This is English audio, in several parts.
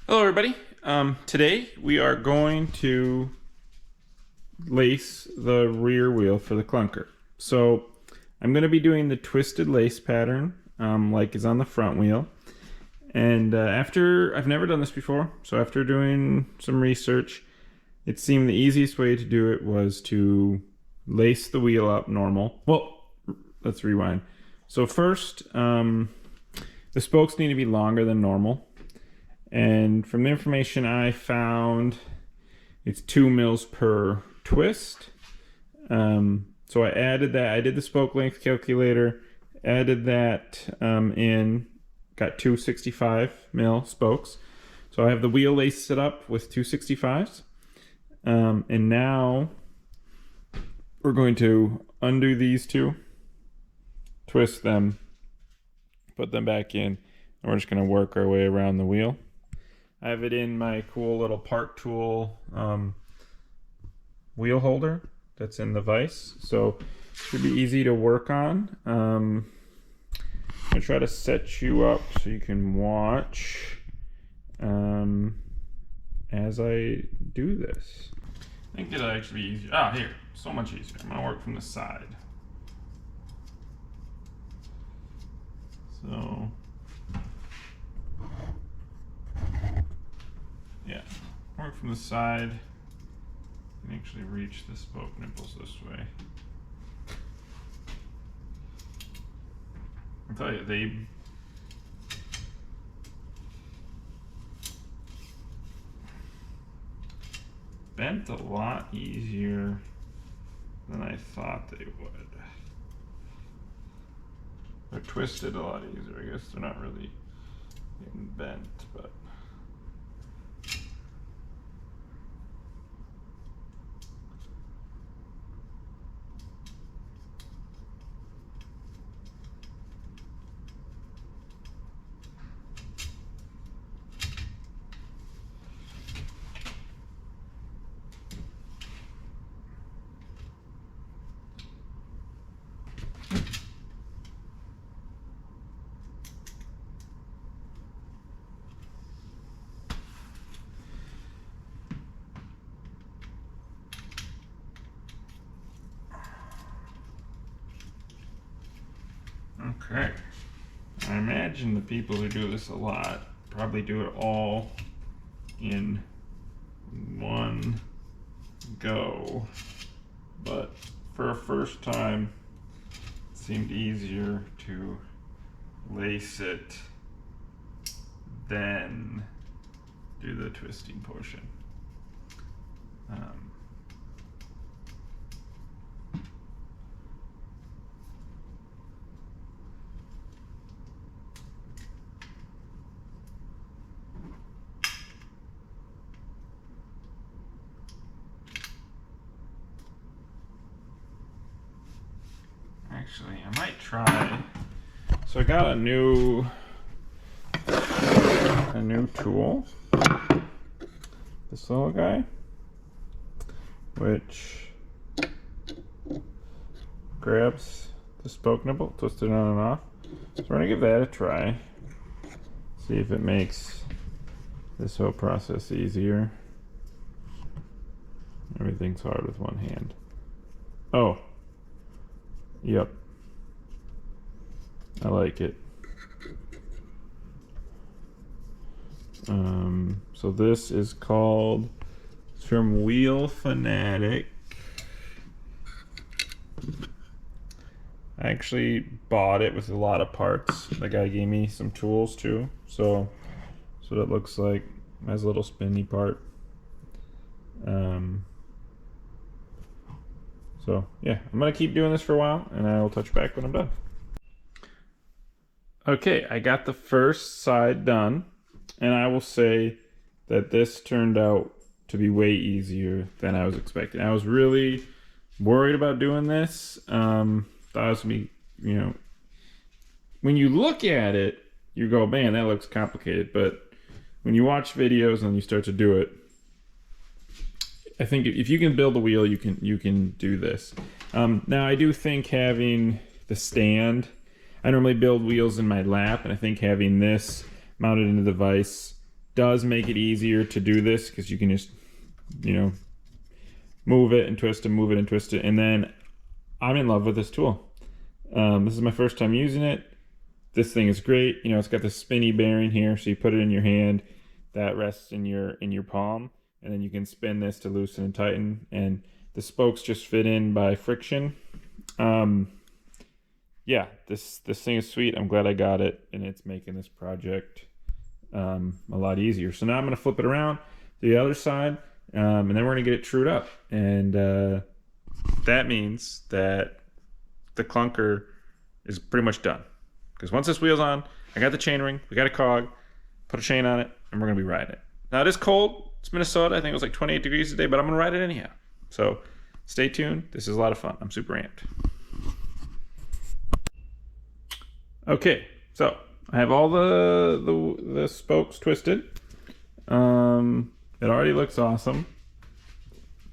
Hello everybody. Today we are going to lace the rear wheel for the Klunker. So I'm going to be doing the twisted lace pattern like is on the front wheel. And I've never done this before, so after doing some research, it seemed the easiest way to do it was to lace the wheel up normal. Well, let's rewind. So first, the spokes need to be longer than normal. And from the information I found, it's 2 mils per twist. So I added that. I did the spoke length calculator, added that in, got 265 mil spokes. So I have the wheel laced set up with 265s. And now we're going to undo these two, twist them, put them back in, and we're just going to work our way around the wheel. I have it in my cool little Park Tool wheel holder that's in the vise, so should be easy to work on. I'm gonna try to set you up so you can watch as I do this. I think it'll actually be easier. Ah, here, so much easier. I'm gonna work from the side. So. Yeah, work from the side. You can actually reach the spoke nipples this way. I'll tell you, they bent a lot easier than I thought they would. They're twisted a lot easier. I guess they're not really getting bent, but okay. I imagine the people who do this a lot probably do it all in one go, but for a first time it seemed easier to lace it than do the twisting portion. Actually, I might try. So I got a new tool. This little guy, which grabs the spoke nipple, twist it on and off. So we're gonna give that a try. See if it makes this whole process easier. Everything's hard with one hand. Oh. Yep. I like it. So this is called, it's from Wheel Fanatic. I actually bought it with a lot of parts. The guy gave me some tools too. So it looks like it has a little spinny part. So yeah, I'm gonna keep doing this for a while and I will touch back when I'm done. Okay, I got the first side done, and I will say that this turned out to be way easier than I was expecting. I was really worried about doing this. Thought it was gonna be, when you look at it, you go, man, that looks complicated. But when you watch videos and you start to do it, I think if you can build a wheel, you can do this. Now I do think having the stand, I normally build wheels in my lap, and I think having this mounted into the vise does make it easier to do this because you can just, you know, move it and twist it, move it and twist it. And then I'm in love with this tool. This is my first time using it. This thing is great. You know, it's got the spinny bearing here, so you put it in your hand, that rests in your palm, and then you can spin this to loosen and tighten, and the spokes just fit in by friction. Yeah, this thing is sweet. I'm glad I got it, and it's making this project a lot easier. So now I'm going to flip it around to the other side, and then we're going to get it trued up. And that means that the Klunker is pretty much done. Because once this wheel's on, I got the chain ring, we got a cog, put a chain on it, and we're going to be riding it. Now, it is cold. It's Minnesota. I think it was like 28 degrees today, but I'm going to ride it anyhow. So stay tuned. This is a lot of fun. I'm super amped. Okay, so I have all the spokes twisted. It already looks awesome.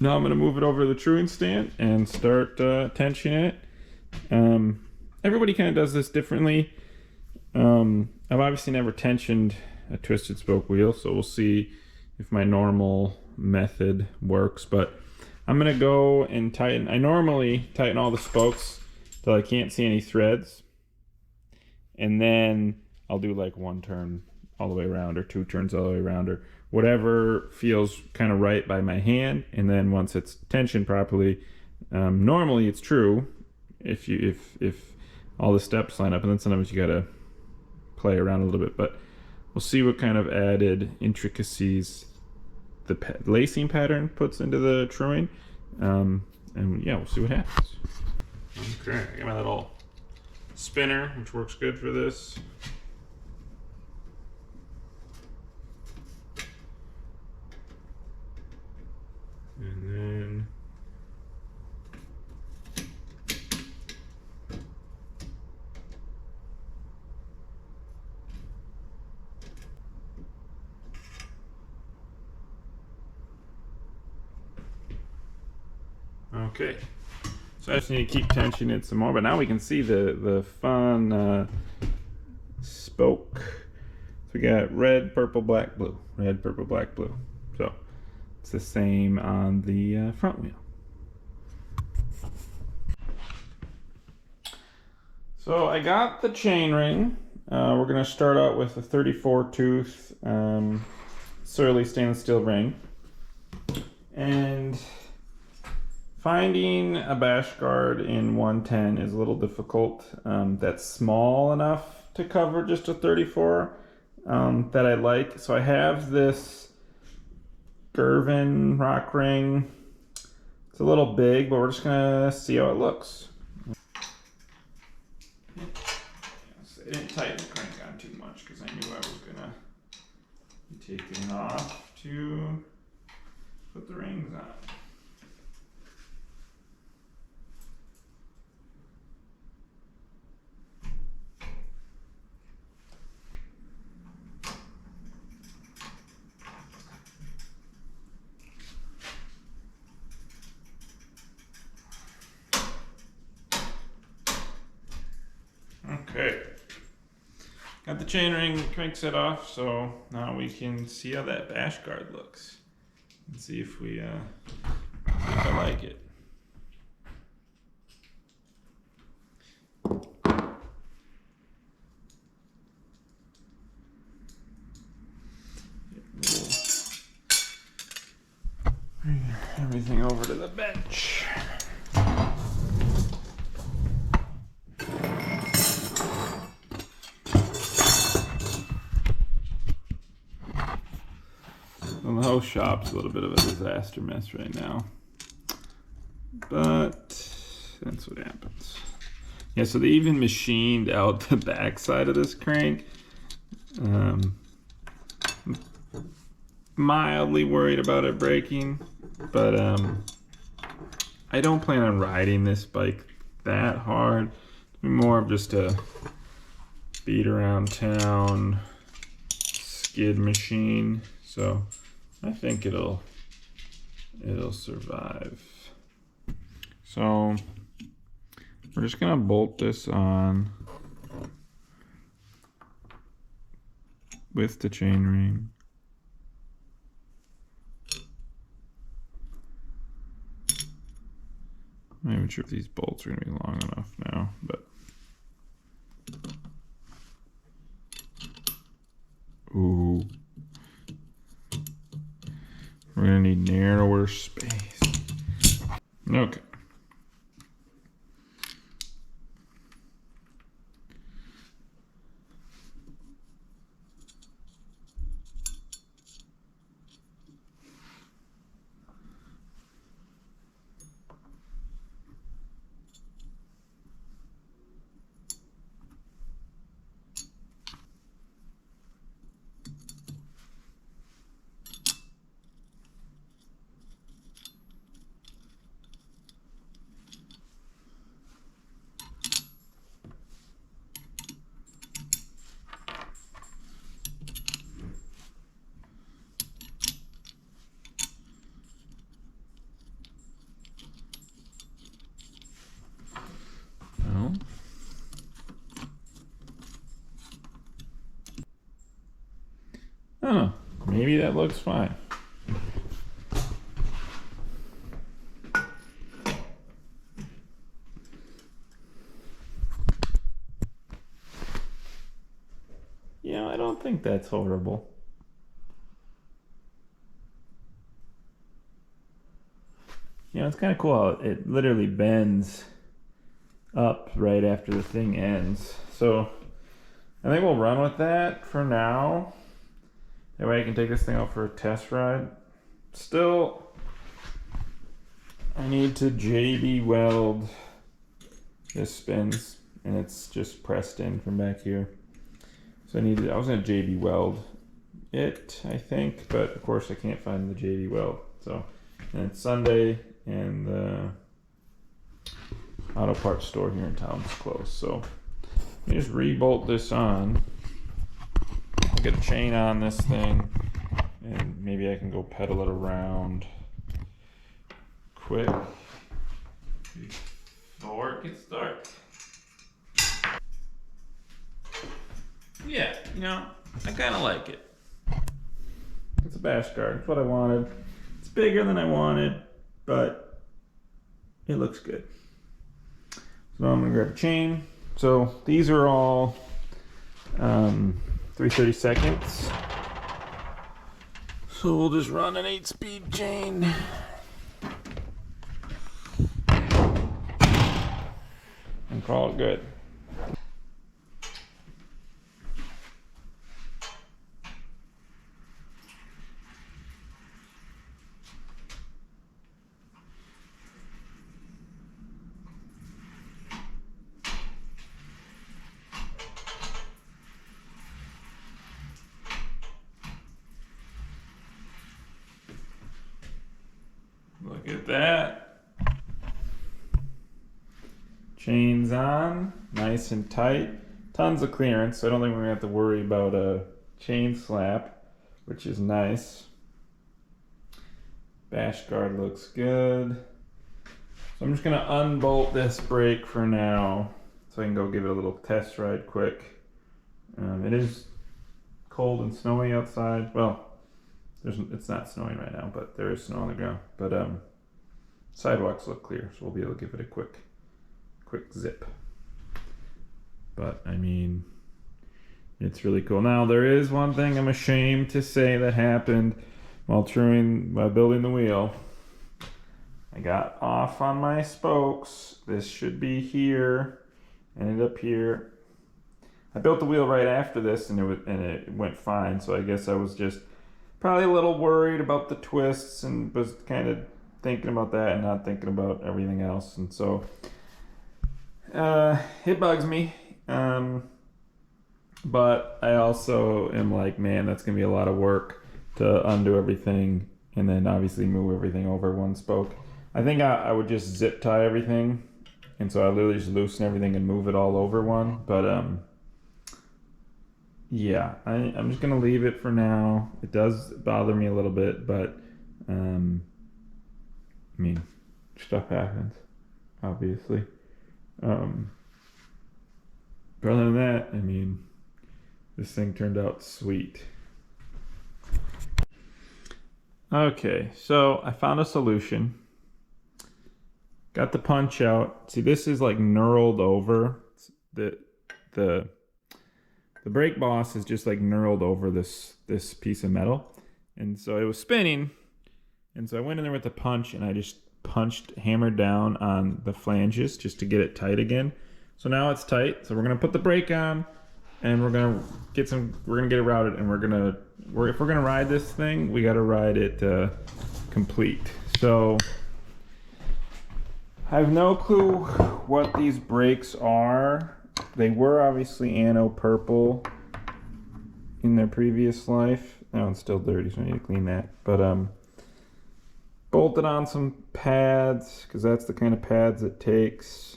Now I'm going to move it over to the truing stand and start tensioning it. Everybody kind of does this differently. I've obviously never tensioned a twisted spoke wheel, so we'll see if my normal method works. But I'm going to go and tighten. I normally tighten all the spokes till I can't see any threads. And then I'll do like one turn all the way around or two turns all the way around or whatever feels kind of right by my hand. And then once it's tensioned properly, normally it's true if all the steps line up, and then sometimes you gotta play around a little bit. But we'll see what kind of added intricacies the lacing pattern puts into the truing, and yeah, we'll see what happens. Okay, I got my little spinner, which works good for this. And then okay, so I just need to keep tensioning it some more, but now we can see the fun spoke. So we got red, purple, black, blue. Red, purple, black, blue. So it's the same on the front wheel. So I got the chain ring. We're going to start out with a 34 tooth surly stainless steel ring. And finding a bash guard in 110 is a little difficult. That's small enough to cover just a 34 that I like. So I have this Gervin rock ring. It's a little big, but we're just gonna see how it looks. I didn't tighten the crank on too much because I knew I was gonna be taking it off to put the rings on. Okay, got the chain ring crank set off, so now we can see how that bash guard looks and see if I like it. Bring everything over to the bench. Well, the whole shop's a little bit of a disaster mess right now, but that's what happens. Yeah, so they even machined out the back side of this crank. Mildly worried about it breaking, but I don't plan on riding this bike that hard. It's more of just a beat around town skid machine, so I think it'll survive. So we're just gonna bolt this on with the chain ring. I'm not even sure if these bolts are going to be long enough now, but. Ooh. We're going to need narrower space. Okay. Oh, maybe that looks fine. Yeah, I don't think that's horrible. You know, it's kind of cool how it literally bends up right after the thing ends. So I think we'll run with that for now. That way I can take this thing out for a test ride. Still, I need to JB weld this spins, and it's just pressed in from back here. So I was gonna JB weld it, I think, but of course I can't find the JB weld. So, and it's Sunday, and the auto parts store here in town is closed. So, let me just re-bolt this on. I'll get a chain on this thing, and maybe I can go pedal it around quick before it gets dark. Yeah, you know, I kind of like it. It's a bash guard. It's what I wanted. It's bigger than I wanted, but it looks good. So I'm gonna grab a chain. So these are all 3/32. So we'll just run an 8-speed chain. And call it good. Look at that. Chains on, nice and tight. Tons of clearance, so I don't think we're gonna have to worry about a chain slap, which is nice. Bash guard looks good. So I'm just gonna unbolt this brake for now, so I can go give it a little test ride quick. It is cold and snowy outside. Well, it's not snowing right now, but there is snow on the ground. But sidewalks look clear, so we'll be able to give it a quick zip. But I mean, it's really cool. Now there is one thing I'm ashamed to say that happened while building the wheel. I got off on my spokes. This should be here, ended up here. I built the wheel right after this, and it went fine. So I guess I was just probably a little worried about the twists, and was kind of thinking about that and not thinking about everything else. And so it bugs me. But I also am like, man, that's gonna be a lot of work to undo everything and then obviously move everything over one spoke. I think I would just zip tie everything, and so I literally just loosen everything and move it all over one. But yeah, I'm just gonna leave it for now. It does bother me a little bit, but I mean, stuff happens, obviously. But other than that, I mean, this thing turned out sweet. Okay, so I found a solution. got the punch out. See, this is like knurled over. The brake boss is just like knurled over this piece of metal. And so it was spinning. And so I went in there with the punch and I just hammered down on the flanges just to get it tight again. So now it's tight. So we're gonna put the brake on and we're gonna get it routed, and if we're gonna ride this thing, we gotta ride it complete. So I have no clue what these brakes are. They were obviously anno purple in their previous life. That one's still dirty, so I need to clean that. But bolted on some pads, because that's the kind of pads it takes.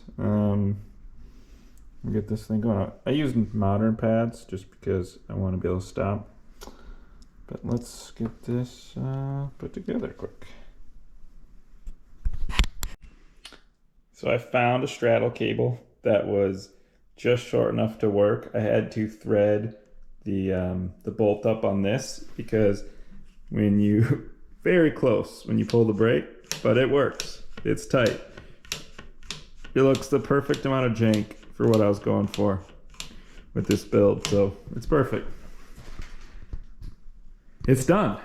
We'll get this thing going. I use modern pads just because I want to be able to stop. But let's get this put together quick. So I found a straddle cable that was just short enough to work. I had to thread the bolt up on this because when you very close when you pull the brake, but it works. It's tight. It looks the perfect amount of jank for what I was going for with this build, so it's perfect. It's done.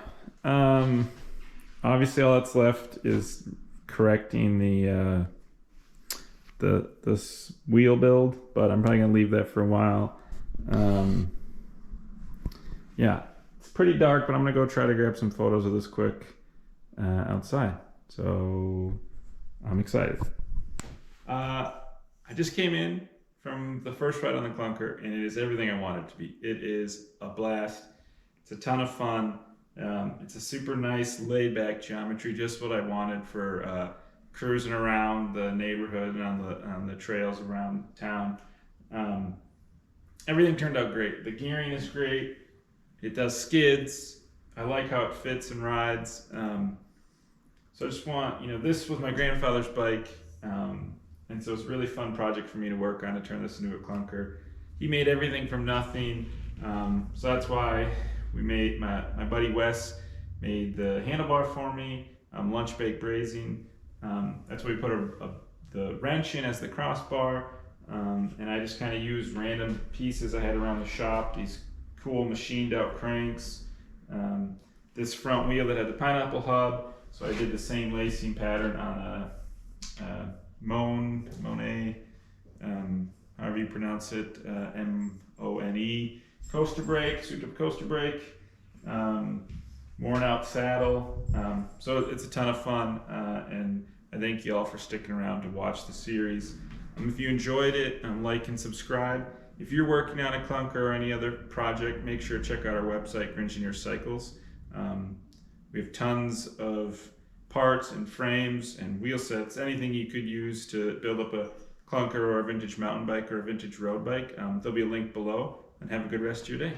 Obviously all that's left is correcting this wheel build, but I'm probably gonna leave that for a while. Yeah, it's pretty dark, but I'm gonna go try to grab some photos of this quick outside. So I'm excited. I just came in from the first ride on the Klunker, and it is everything I want it to be. It is a blast. It's a ton of fun. It's a super nice laid-back geometry, just what I wanted for cruising around the neighborhood and on the trails around town. Everything turned out great. The gearing is great. It does skids. I like how it fits and rides. So I just want, this was my grandfather's bike, and so it's a really fun project for me to work on to turn this into a Klunker. He made everything from nothing, so that's why we made, my buddy Wes made the handlebar for me, lunch bake brazing. That's why we put the wrench in as the crossbar, and I just kind of used random pieces I had around the shop, these cool machined out cranks, this front wheel that had the pineapple hub, so I did the same lacing pattern on a Monet, however you pronounce it, M-O-N-E, coaster brake, souped up coaster brake, worn out saddle, so it's a ton of fun, and I thank you all for sticking around to watch the series. If you enjoyed it, like and subscribe. If you're working on a Klunker or any other project, make sure to check out our website, Gringineer Cycles. We have tons of parts and frames and wheel sets, anything you could use to build up a Klunker or a vintage mountain bike or a vintage road bike. There'll be a link below, and have a good rest of your day.